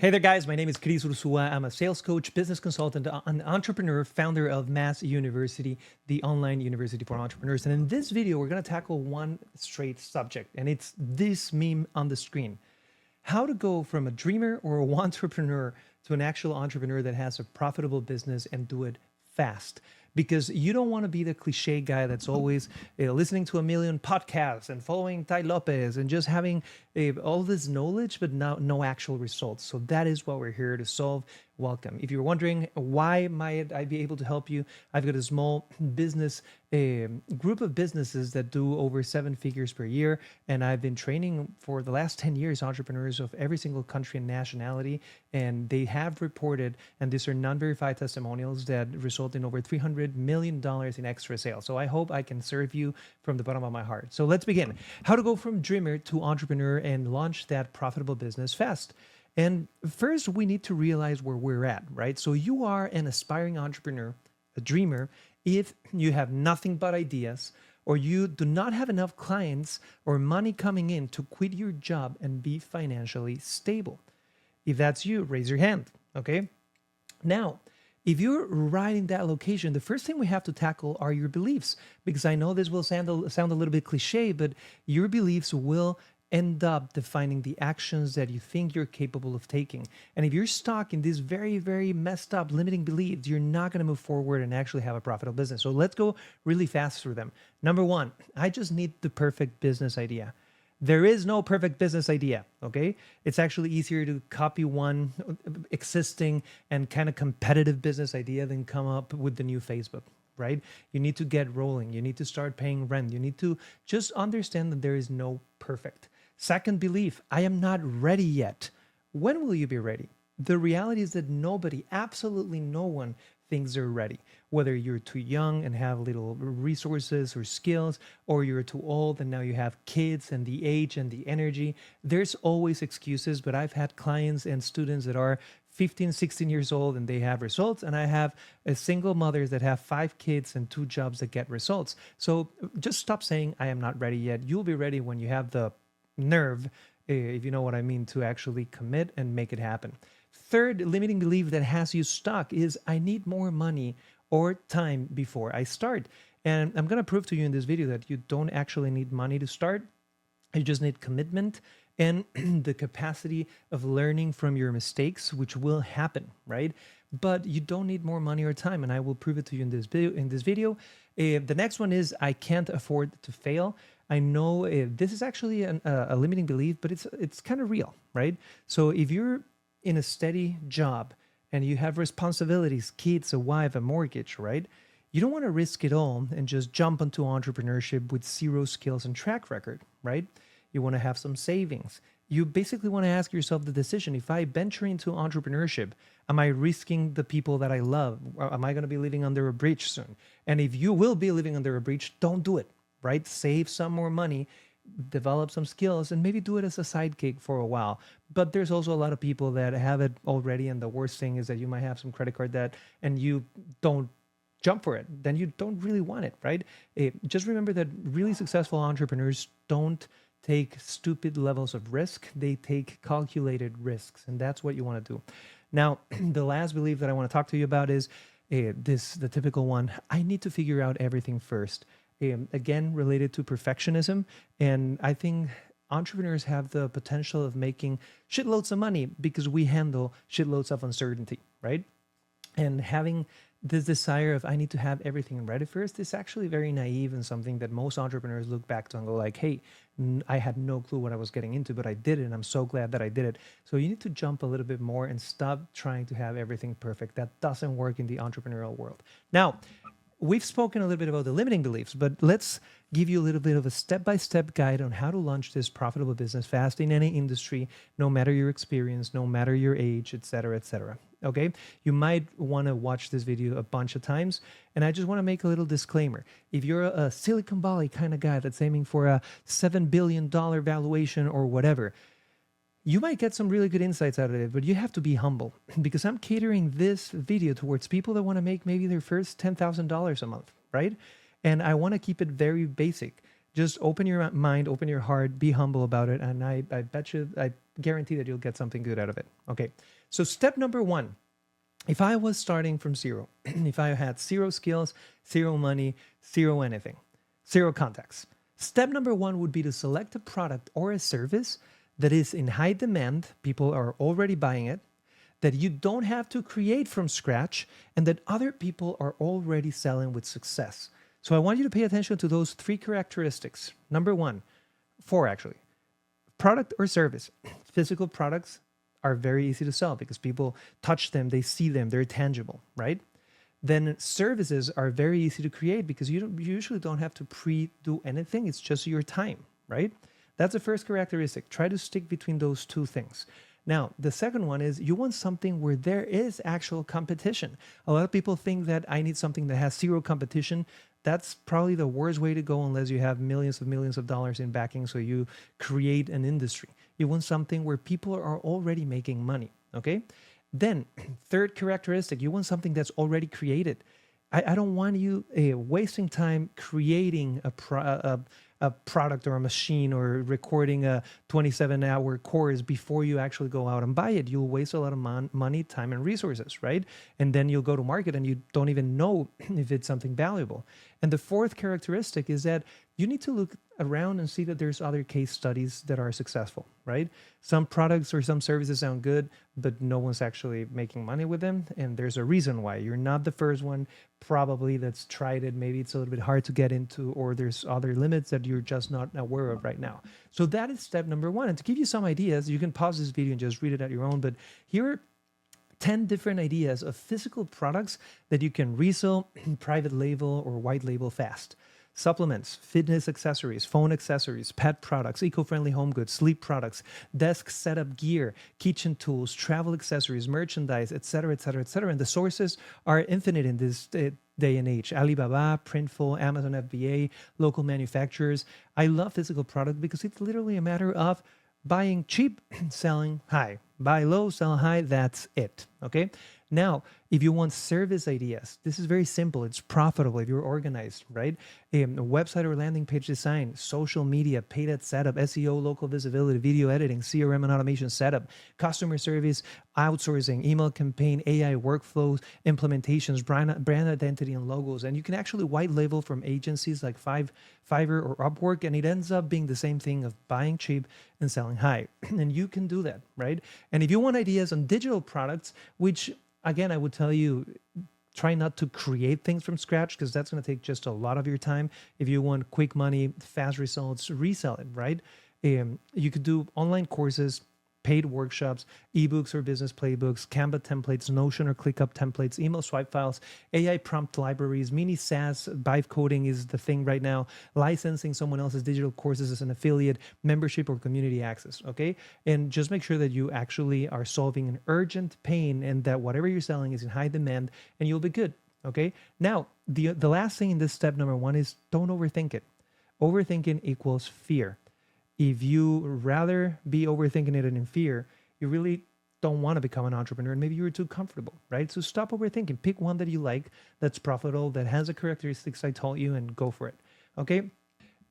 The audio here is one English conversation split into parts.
Hey there, guys. My name is Chris Ursua. I'm a sales coach, business consultant, an entrepreneur, founder of Mass University, the online university for entrepreneurs. And in this video, we're going to tackle one straight subject, and it's this meme on the screen. How to go from a dreamer or a entrepreneur to an actual entrepreneur that has a profitable business and do it fast. Because you don't want to be the cliche guy that's always listening to a million podcasts and following Tai Lopez and just having all this knowledge, but no actual results. So that is what we're here to solve. Welcome. If you're wondering why might I be able to help you, I've got a small business group of businesses that do over 7 figures per year. And I've been training for the last 10 years entrepreneurs of every single country and nationality. And they have reported, and these are non-verified testimonials, that result in over $300 million in extra sales. So I hope I can serve you from the bottom of my heart. So let's begin. How to go from dreamer to entrepreneur and launch that profitable business fast. And first, we need to realize where we're at, right? So you are an aspiring entrepreneur, a dreamer, if you have nothing but ideas, or you do not have enough clients or money coming in to quit your job and be financially stable. If that's you, raise your hand, okay? Now, if you're right in that location, the first thing we have to tackle are your beliefs, because I know this will sound a little bit cliche, but your beliefs will end up defining the actions that you think you're capable of taking. And if you're stuck in these very, very messed up limiting beliefs, you're not going to move forward and actually have a profitable business. So let's go really fast through them. Number one, I just need the perfect business idea. There is no perfect business idea, okay? It's actually easier to copy one existing and kind of competitive business idea than come up with the new Facebook, right? You need to get rolling. You need to start paying rent. You need to just understand that there is no perfect. Second belief, I am not ready yet. When will you be ready? The reality is that nobody, absolutely no one, thinks they're ready. Whether you're too young and have little resources or skills, or you're too old and now you have kids and the age and the energy, there's always excuses. But I've had clients and students that are 15, 16 years old and they have results. And I have a single mothers that have 5 kids and 2 jobs that get results. So just stop saying, I am not ready yet. You'll be ready when you have the nerve, if you know what I mean, to actually commit and make it happen. Third limiting belief that has you stuck is I need more money or time before I start. And I'm going to prove to you in this video that you don't actually need money to start. You just need commitment and the capacity of learning from your mistakes, which will happen, right? But you don't need more money or time, and I will prove it to you in this video. The next one is I can't afford to fail. I know this is actually a limiting belief, but it's kind of real, right? So if you're in a steady job and you have responsibilities, kids, a wife, a mortgage, right? You don't want to risk it all and just jump into entrepreneurship with 0 skills and track record, right? You want to have some savings. You basically want to ask yourself the decision, if I venture into entrepreneurship, am I risking the people that I love? Or am I going to be living under a bridge soon? And if you will be living under a bridge, don't do it, right? Save some more money, develop some skills, and maybe do it as a side gig for a while. But there's also a lot of people that have it already. And the worst thing is that you might have some credit card debt and you don't jump for it. Then you don't really want it, right? Just remember that really successful entrepreneurs don't take stupid levels of risk. They take calculated risks, and that's what you want to do. Now, the last belief that I want to talk to you about is the typical one. I need to figure out everything first. Again, related to perfectionism. And I think entrepreneurs have the potential of making shitloads of money because we handle shitloads of uncertainty, right? And having this desire of I need to have everything ready first is actually very naive and something that most entrepreneurs look back to and go like, hey, I had no clue what I was getting into, but I did it, and I'm so glad that I did it. So you need to jump a little bit more and stop trying to have everything perfect. That doesn't work in the entrepreneurial world. Now, we've spoken a little bit about the limiting beliefs, but let's give you a little bit of a step-by-step guide on how to launch this profitable business fast in any industry, no matter your experience, no matter your age, etc., etc. Okay? You might want to watch this video a bunch of times, and I just want to make a little disclaimer. If you're a Silicon Valley kind of guy that's aiming for a $7 billion valuation or whatever, you might get some really good insights out of it, but you have to be humble because I'm catering this video towards people that want to make maybe their first $10,000 a month, right? And I want to keep it very basic. Just open your mind, open your heart, be humble about it. And I bet you, guarantee that you'll get something good out of it. Okay. So step number one, if I was starting from zero, if I had zero skills, zero money, zero anything, zero contacts, step number one would be to select a product or a service that is in high demand. People are already buying it, that you don't have to create from scratch, and that other people are already selling with success. So I want you to pay attention to those three characteristics. Number one, four actually. Product or service. Physical products are very easy to sell because people touch them, they see them, they're tangible, right? Then services are very easy to create because you usually don't have to pre-do anything. It's just your time, right? That's the first characteristic. Try to stick between those two things. Now, the second one is you want something where there is actual competition. A lot of people think that I need something that has zero competition. That's probably the worst way to go unless you have millions of dollars in backing, so you create an industry. You want something where people are already making money, okay? Then, third characteristic, you want something that's already created. I don't want you wasting time creating a product or a machine or recording a 27-hour course before you actually go out and buy it. You'll waste a lot of money, time, and resources, right? And then you'll go to market and you don't even know if it's something valuable. And the fourth characteristic is that you need to look around and see that there's other case studies that are successful, right? Some products or some services sound good, but no one's actually making money with them. And there's a reason why. You're not the first one probably that's tried it. Maybe it's a little bit hard to get into, or there's other limits that you're just not aware of right now. So that is step number one. And to give you some ideas, you can pause this video and just read it at your own, but here are 10 different ideas of physical products that you can resell, private label, or white label fast. Supplements, fitness accessories, phone accessories, pet products, eco-friendly home goods, sleep products, desk setup gear, kitchen tools, travel accessories, merchandise, etc., etc., etc. And the sources are infinite in this day and age. Alibaba, Printful, Amazon FBA, local manufacturers. I love physical product because it's literally a matter of buying cheap, selling high. Buy low, sell high, that's it, okay? Now, if you want service ideas, this is very simple. It's profitable if you're organized, right? A website or landing page design, social media, paid ad setup, SEO, local visibility, video editing, CRM and automation setup, customer service, outsourcing, email campaign, AI workflows, implementations, brand identity and logos. And you can actually white label from agencies like Fiverr or Upwork, and it ends up being the same thing of buying cheap and selling high. And you can do that, right? And if you want ideas on digital products, which again, I would tell you, try not to create things from scratch because that's going to take just a lot of your time. If you want quick money, fast results, resell it, right? You could do online courses, paid workshops, ebooks or business playbooks, Canva templates, Notion or ClickUp templates, email swipe files, AI prompt libraries, mini SaaS, vibe coding is the thing right now, licensing someone else's digital courses as an affiliate, membership or community access, okay? And just make sure that you actually are solving an urgent pain and that whatever you're selling is in high demand and you'll be good, okay? Now, the last thing in this step number one is don't overthink it. Overthinking equals fear. If you rather be overthinking it and in fear, you really don't want to become an entrepreneur and maybe you're too comfortable, right? So stop overthinking. Pick one that you like, that's profitable, that has the characteristics I told you, and go for it, okay?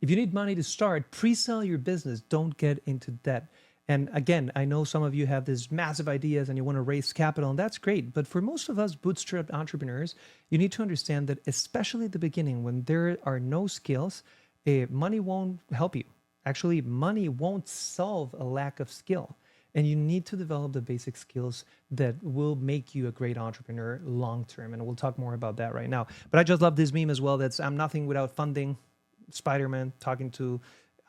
If you need money to start, pre-sell your business. Don't get into debt. And again, I know some of you have these massive ideas and you want to raise capital, and that's great. But for most of us bootstrapped entrepreneurs, you need to understand that especially at the beginning, when there are no skills, money won't help you. Actually, money won't solve a lack of skill. And you need to develop the basic skills that will make you a great entrepreneur long-term. And we'll talk more about that right now. But I just love this meme as well. That's I'm nothing without funding. Spider-Man talking to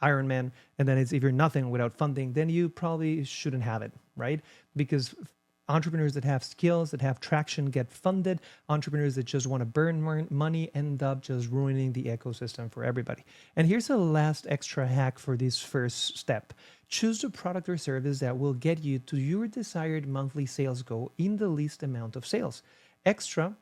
Iron Man. And then it's if you're nothing without funding, then you probably shouldn't have it, right? Because entrepreneurs that have skills, that have traction, get funded. Entrepreneurs that just want to burn more money end up just ruining the ecosystem for everybody. And here's the last extra hack for this first step. Choose the product or service that will get you to your desired monthly sales goal in the least amount of sales. Extra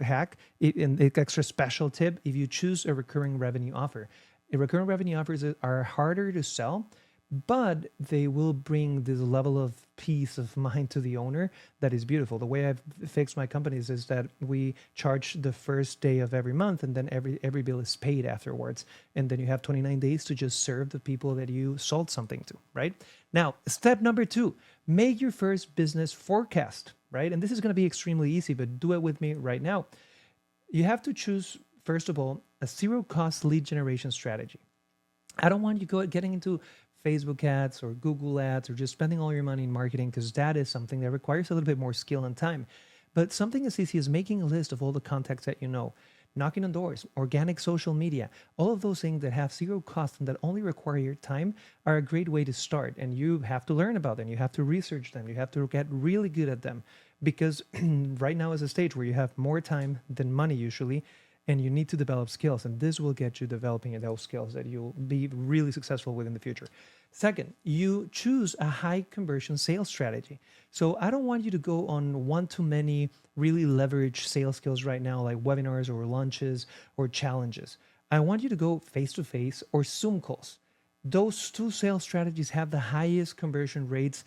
hack, and extra special tip, if you choose a recurring revenue offer. Recurring revenue offers are harder to sell, but they will bring this level of peace of mind to the owner that is beautiful. The way I've fixed my companies is that we charge the first day of every month, and then every bill is paid afterwards. And then you have 29 days to just serve the people that you sold something to, right? Now, step number 2, make your first business forecast, right? And this is going to be extremely easy, but do it with me right now. You have to choose, first of all, a zero cost lead generation strategy. I don't want you getting into Facebook ads or Google ads or just spending all your money in marketing, because that is something that requires a little bit more skill and time. But something as easy as making a list of all the contacts that you know, knocking on doors, organic social media, all of those things that have zero cost and that only require your time are a great way to start. And you have to learn about them. You have to research them. You have to get really good at them, because right now is a stage where you have more time than money usually, and you need to develop skills, and this will get you developing those skills that you'll be really successful with in the future. Second, you choose a high conversion sales strategy. So I don't want you to go on one too many really leveraged sales skills right now, like webinars or lunches or challenges. I want you to go face to face or Zoom calls. Those two sales strategies have the highest conversion rates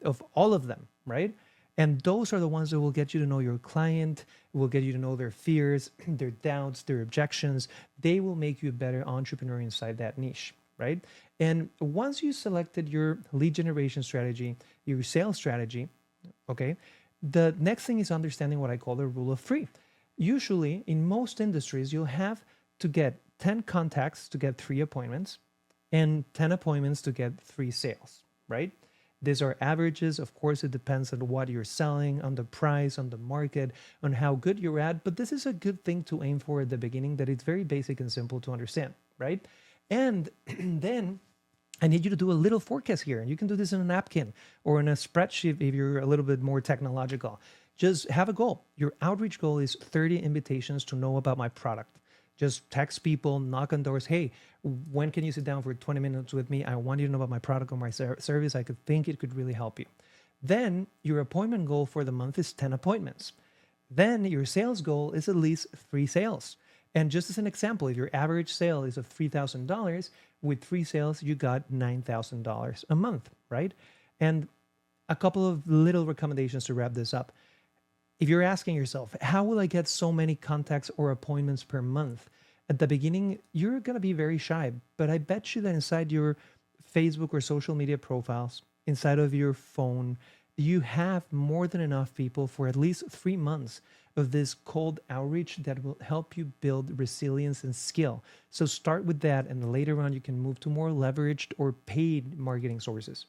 of all of them, right? And those are the ones that will get you to know your client, will get you to know their fears, their doubts, their objections. They will make you a better entrepreneur inside that niche, right? And once you selected your lead generation strategy, your sales strategy, okay, the next thing is understanding what I call the rule of three. Usually, in most industries, you'll have to get 10 contacts to get 3 appointments and 10 appointments to get 3 sales, right? These are averages. Of course, it depends on what you're selling, on the price, on the market, on how good you're at. But this is a good thing to aim for at the beginning, that it's very basic and simple to understand, right? And then I need you to do a little forecast here. And you can do this in a napkin or in a spreadsheet if you're a little bit more technological. Just have a goal. Your outreach goal is 30 invitations to know about my product. Just text people, knock on doors. Hey, when can you sit down for 20 minutes with me? I want you to know about my product or my service. I could think it could really help you. Then your appointment goal for the month is 10 appointments. Then your sales goal is at least 3 sales. And just as an example, if your average sale is of $3,000, with 3 sales, you got $9,000 a month, right? And a couple of little recommendations to wrap this up. If you're asking yourself, how will I get so many contacts or appointments per month? At the beginning, you're going to be very shy, but I bet you that inside your Facebook or social media profiles, inside of your phone, you have more than enough people for at least 3 months of this cold outreach that will help you build resilience and skill. So start with that, and later on, you can move to more leveraged or paid marketing sources.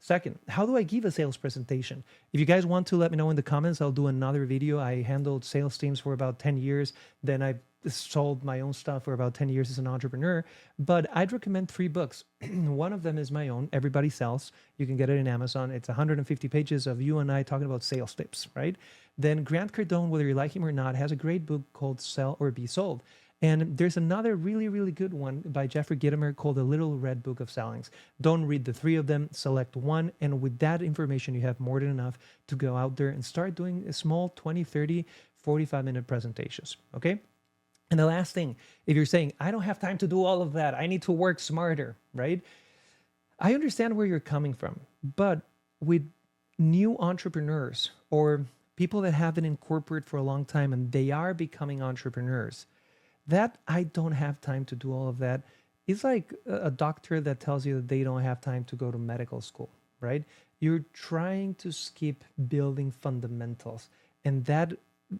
Second, how do I give a sales presentation? If you guys want to, let me know in the comments. I'll do another video. I handled sales teams for about 10 years. Then I sold my own stuff for about 10 years as an entrepreneur. But I'd recommend 3 books. One of them is my own, Everybody Sells. You can get it in Amazon. It's 150 pages of you and I talking about sales tips, right? Then Grant Cardone, whether you like him or not, has a great book called Sell or Be Sold. And there's another really, really good one by Jeffrey Gitomer called The Little Red Book of Sellings. Don't read the 3 of them, select one. And with that information, you have more than enough to go out there and start doing small 20, 30, 45-minute presentations, okay? And the last thing, if you're saying, I don't have time to do all of that, I need to work smarter, right? I understand where you're coming from, but with new entrepreneurs or people that have been in corporate for a long time and they are becoming entrepreneurs, that I don't have time to do all of that is like a doctor that tells you that they don't have time to go to medical school, right? You're trying to skip building fundamentals, and that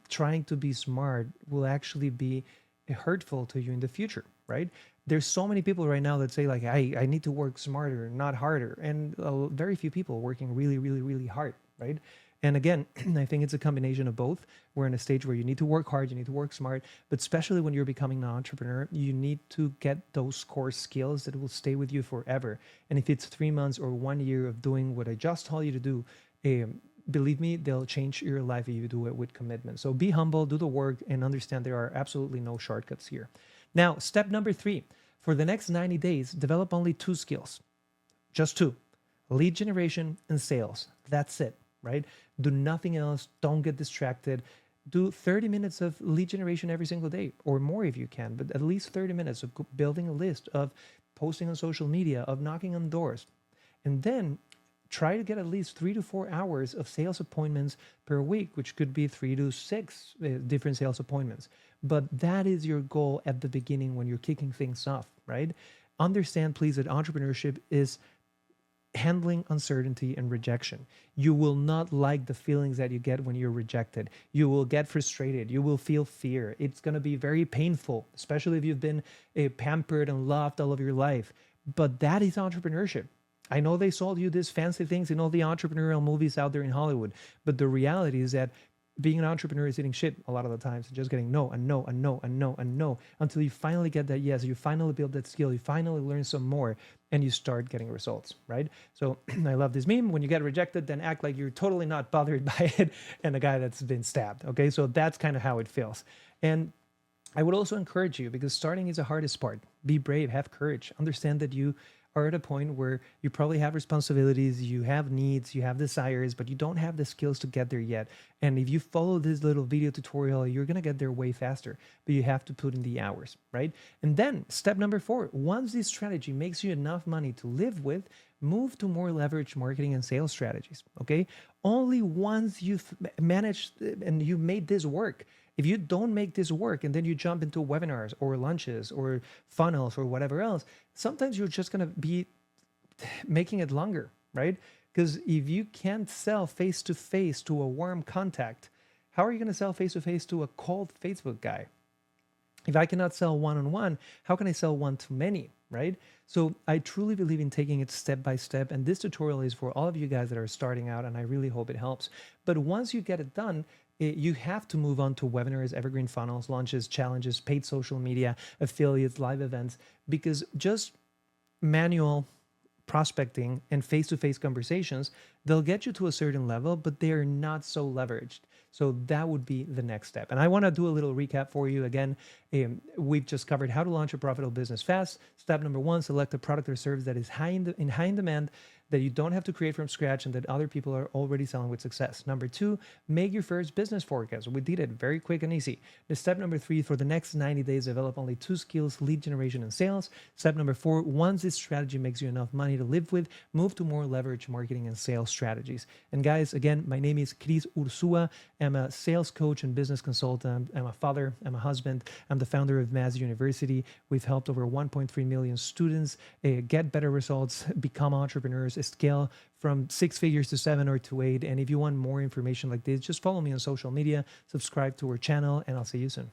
trying to be smart will actually be hurtful to you in the future, right? There's so many people right now that say like, I need to work smarter, not harder. And very few people working really, really, really hard, right? And again, I think it's a combination of both. We're in a stage where you need to work hard, you need to work smart, but especially when you're becoming an entrepreneur, you need to get those core skills that will stay with you forever. And if it's 3 months or 1 year of doing what I just told you to do, believe me, they'll change your life if you do it with commitment. So be humble, do the work, and understand there are absolutely no shortcuts here. Now, step number 3, for the next 90 days, develop only 2 skills, just 2, lead generation and sales. That's it, right? Do nothing else. Don't get distracted. Do 30 minutes of lead generation every single day or more if you can, but at least 30 minutes of building a list of posting on social media, of knocking on doors. And then try to get at least 3 to 4 hours of sales appointments per week, which could be 3 to 6 different sales appointments. But that is your goal at the beginning when you're kicking things off, right? Understand, please, that entrepreneurship is handling uncertainty and rejection. You will not like the feelings that you get when you're rejected. You will get frustrated. You will feel fear. It's going to be very painful, especially if you've been pampered and loved all of your life. But that is entrepreneurship. I know they sold you these fancy things in all the entrepreneurial movies out there in Hollywood, but the reality is that being an entrepreneur is eating shit a lot of the times and just getting no and no and no and no and no until you finally get that yes, you finally build that skill, you finally learn some more, and you start getting results, right? So I love this meme. When you get rejected, then act like you're totally not bothered by it and the guy that's been stabbed, okay? So that's kind of how it feels. And I would also encourage you, because starting is the hardest part. Be brave, have courage, understand that you are at a point where you probably have responsibilities, you have needs, you have desires, but you don't have the skills to get there yet. And if you follow this little video tutorial, you're going to get there way faster, but you have to put in the hours, right? And then step number 4, once this strategy makes you enough money to live with, move to more leverage marketing and sales strategies, okay? Only once you've managed and you've made this work. If you don't make this work and then you jump into webinars or lunches or funnels or whatever else, sometimes you're just going to be making it longer, right? Because if you can't sell face to face to a warm contact, how are you going to sell face to face to a cold Facebook guy? If I cannot sell one-on-one, how can I sell one-to-many, right? So I truly believe in taking it step by step. And this tutorial is for all of you guys that are starting out, and I really hope it helps. But once you get it done, you have to move on to webinars, evergreen funnels, launches, challenges, paid social media, affiliates, live events, because just manual prospecting and face-to-face conversations, they'll get you to a certain level, but they are not so leveraged. So that would be the next step. And I want to do a little recap for you. Again, we've just covered how to launch a profitable business fast. Step number 1, select a product or service that is in high demand, that you don't have to create from scratch and that other people are already selling with success. Number 2, make your first business forecast. We did it very quick and easy. The step number 3, for the next 90 days, develop only 2 skills, lead generation and sales. Step number 4, once this strategy makes you enough money to live with, move to more leverage marketing and sales strategies. And guys, again, my name is Cris Ursua. I'm a sales coach and business consultant. I'm a father. I'm a husband. I'm the founder of Mass University. We've helped over 1.3 million students get better results, become entrepreneurs, scale from 6 figures to 7 or to 8. And if you want more information like this, just follow me on social media, subscribe to our channel, and I'll see you soon.